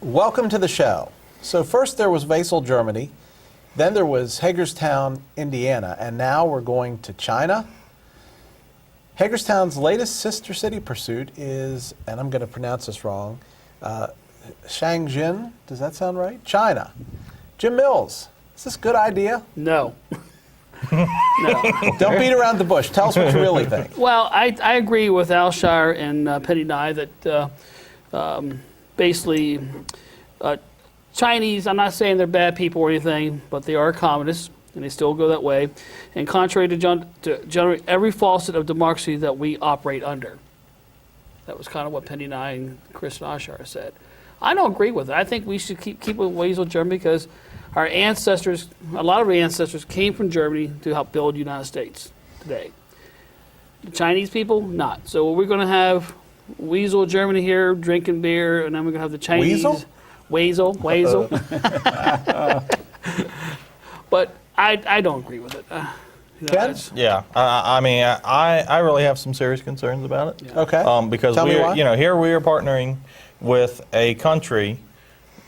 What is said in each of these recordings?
Welcome to the show. So first there was Wesel, Germany, then there was Hagerstown, Indiana, and now we're going to China. Hagerstown's latest sister city pursuit is, and I'm going to pronounce this wrong, Xinjin, does that sound right? China. Jim Mills, is this a good idea? No. No. Don't beat around the bush. Tell us what you really think. Well, I agree with Alshire and Penny Nye that basically Chinese, I'm not saying they're bad people or anything, but they are communists, and they still go that way. And contrary to generally every facet of democracy that we operate under. That was kind of what Penny Nye and Chris and Alshire said. I don't agree with it. I think we should keep with Wesel, Germany, because our ancestors, a lot of our ancestors came from Germany to help build the United States today. The Chinese people, not. So we're going to have Wesel, Germany here, drinking beer, and then we're going to have the Chinese. Wesel? Wesel. But I don't agree with it. Yeah, I mean, I really have some serious concerns about it. Yeah. Okay. Because Tell me why. here we are partnering with a country,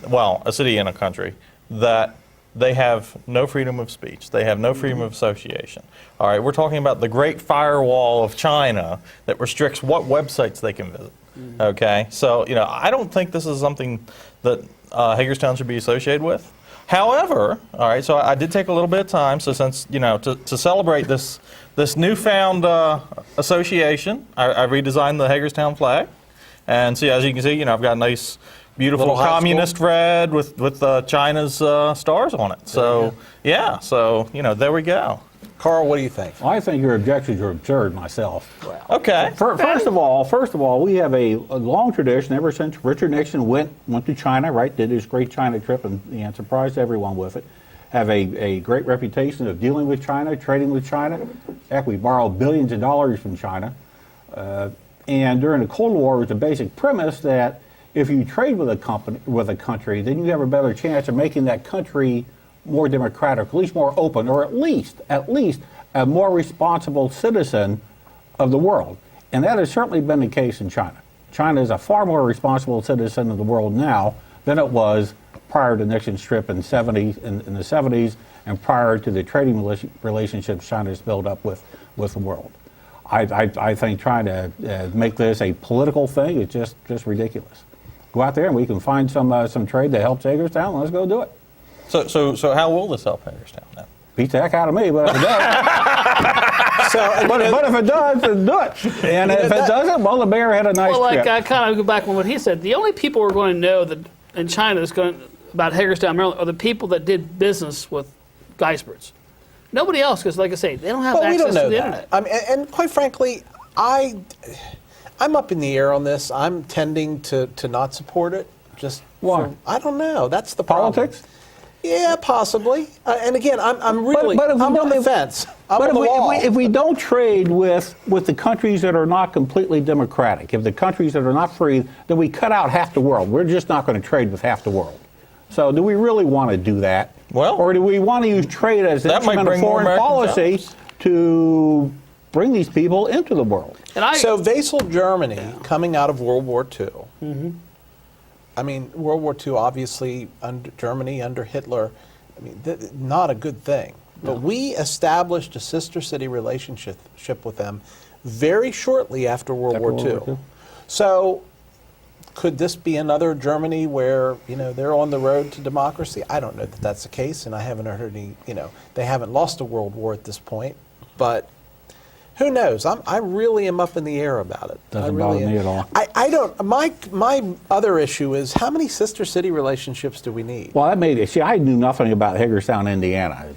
well, a city in a country that they have no freedom of speech. They have no freedom of association. All right, we're talking about the Great Firewall of China that restricts what websites they can visit. Okay, so I don't think this is something that Hagerstown should be associated with. However, all right, so I did take a little bit of time. So since to celebrate this newfound association, I redesigned the Hagerstown flag, and see, as you can see, I've got a nice, beautiful communist red with China's stars on it. So yeah, so there we go. Carl, what do you think? I think your objections are absurd myself. Well, Okay. First of all, we have a long tradition ever since Richard Nixon went to China, right? Did his great China trip and surprised everyone with it. Have a great reputation of dealing with China, trading with China. Heck, we borrowed billions of dollars from China. And during the Cold War, it was a basic premise that if you trade with a country, then you have a better chance of making that country more democratic, at least more open, or at least a more responsible citizen of the world. And that has certainly been the case in China. China is a far more responsible citizen of the world now than it was prior to Nixon's trip in the 70s and prior to the trading relationships China's built up with the world. I think trying to make this a political thing is just ridiculous. Go out there and we can find some trade that helps Hagerstown. Let's go do it. So how will this help Hagerstown now? Beats the heck out of me, but if it does. But if it does, then do it. And if it doesn't, well, the mayor had a nice trip. I kind of go back on what he said. The only people who are going to know that in China about Hagerstown, Maryland, are the people that did business with Geisberts. Nobody else, because like I say, they don't have access to the internet. I mean, and quite frankly, I'm up in the air on this. I'm tending to not support it. Why? I don't know. That's the problem. Politics? Yeah, possibly. And again, I'm really I'm on the fence. I'm on the wall. If we don't trade with the countries that are not completely democratic, if the countries that are not free, then we cut out half the world. We're just not going to trade with half the world. So do we really want to do that? Well, or do we want to use trade as an instrument of foreign policy to bring these people into the world? So Wesel, Germany, coming out of World War II. I mean, World War II, obviously, Germany under Hitler, I mean, not a good thing. But we established a sister city relationship with them very shortly after World War II. So could this be another Germany where, they're on the road to democracy? I don't know that that's the case, and I haven't heard any, they haven't lost a world war at this point. But who knows? I really am up in the air about it. Doesn't bother me at all. I don't. My other issue is how many sister city relationships do we need? Well, I knew nothing about Hagerstown, Indiana.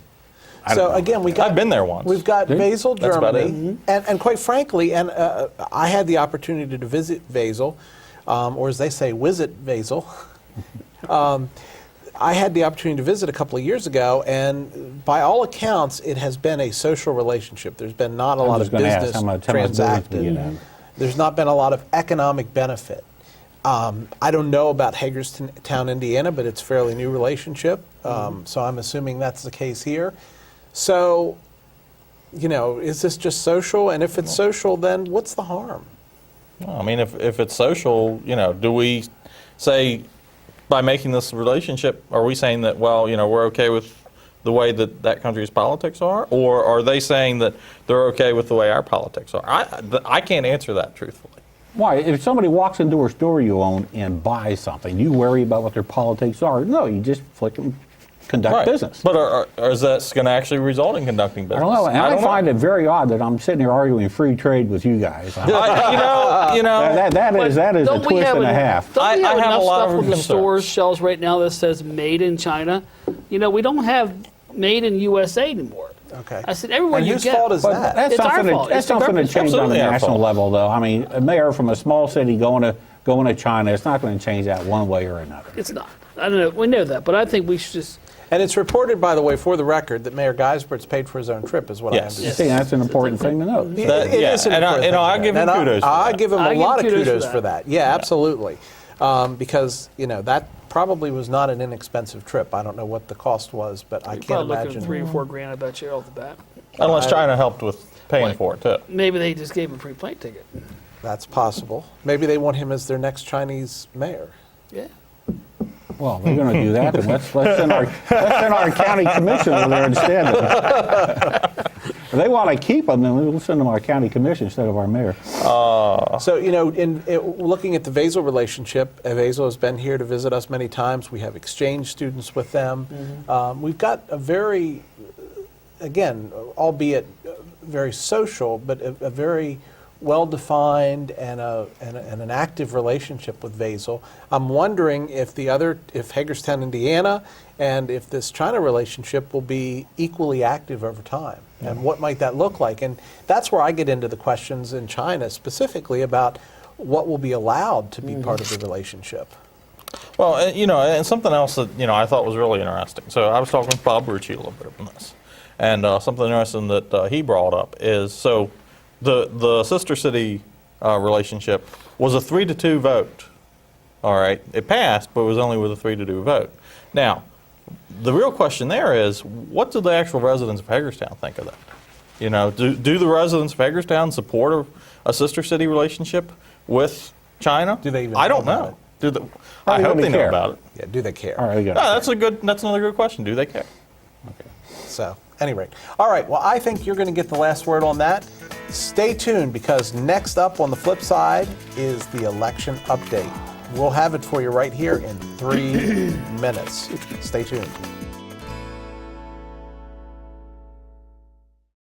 So again, I've been there once. We've got Wesel, That's about Germany, and quite frankly, I had the opportunity to visit Wesel, or as they say, visit Wesel. I had the opportunity to visit a couple of years ago, and by all accounts, it has been a social relationship. There's been not a lot of business transacted. There's not been a lot of economic benefit. I don't know about Hagerstown, Indiana, but it's a fairly new relationship, so I'm assuming that's the case here. So, is this just social? And if it's social, then what's the harm? Well, I mean, if it's social, do we say by making this relationship, are we saying that, well, we're okay with the way that country's politics are, or are they saying that they're okay with the way our politics are? I can't answer that truthfully. Why? If somebody walks into a store you own and buys something, you worry about what their politics are? No, you just flick them, conduct business. But is that going to actually result in conducting business? I don't know. And I find it very odd that I'm sitting here arguing free trade with you guys. That is a Don't we twist have and a half. Don't we have I have enough a lot stuff of on the concerns. stores shelves right now that says "Made in China"? We don't have "Made in USA" anymore. Okay. I said everywhere And you whose get. fault is But that? that's It's our something. fault. That's It's the something to government. change on the Absolutely our national fault. level, though. I mean, a mayor from a small city going to China, it's not going to change that one way or another. It's not. I don't know. We know that, but I think we should just. And it's reported, by the way, for the record, that Mayor Geisbert's paid for his own trip, is what I Yes. understand. See, that's an important thing to know. It Yeah, is an and important thing I to give know. him And kudos for I that. give him I a give lot of kudos kudos for for that. that. Yeah, absolutely. Because, that probably was not an inexpensive trip. I don't know what the cost was, but I You're can't probably looking imagine. at $3 or $4 grand. I bet you off the bat. Unless China helped with paying Right. for it too. Maybe they just gave him a free plane ticket. That's possible. Maybe they want him as their next Chinese mayor. Yeah. Well, we're going to do that, then let's send our county commission over there instead. If they want to keep them, then we'll send them our county commission instead of our mayor. So, in looking at the Wesel relationship, Wesel has been here to visit us many times. We have exchange students with them. We've got a very, again, albeit very social, but a very well-defined and an active relationship with Wesel. I'm wondering if Hagerstown, Indiana, and if this China relationship will be equally active over time, and what might that look like? And that's where I get into the questions in China specifically about what will be allowed to be part of the relationship. Well, and something else that I thought was really interesting. So I was talking with Bob Rucci a little bit on this, and something interesting that he brought up is the sister city relationship was a 3-2 vote. All right, it passed, but it was only with a 3-2 vote. Now, the real question there is, what do the actual residents of Hagerstown think of that? Do the residents of Hagerstown support a sister city relationship with China? Do they even I don't know know. about I hope do they they know care? about it. Yeah, do they care? All right, we got No, that's another good question. Do they care? So, anyway. All right, well, I think you're going to get the last word on that. Stay tuned, because next up on the flip side is the election update. We'll have it for you right here in 3 minutes. Stay tuned.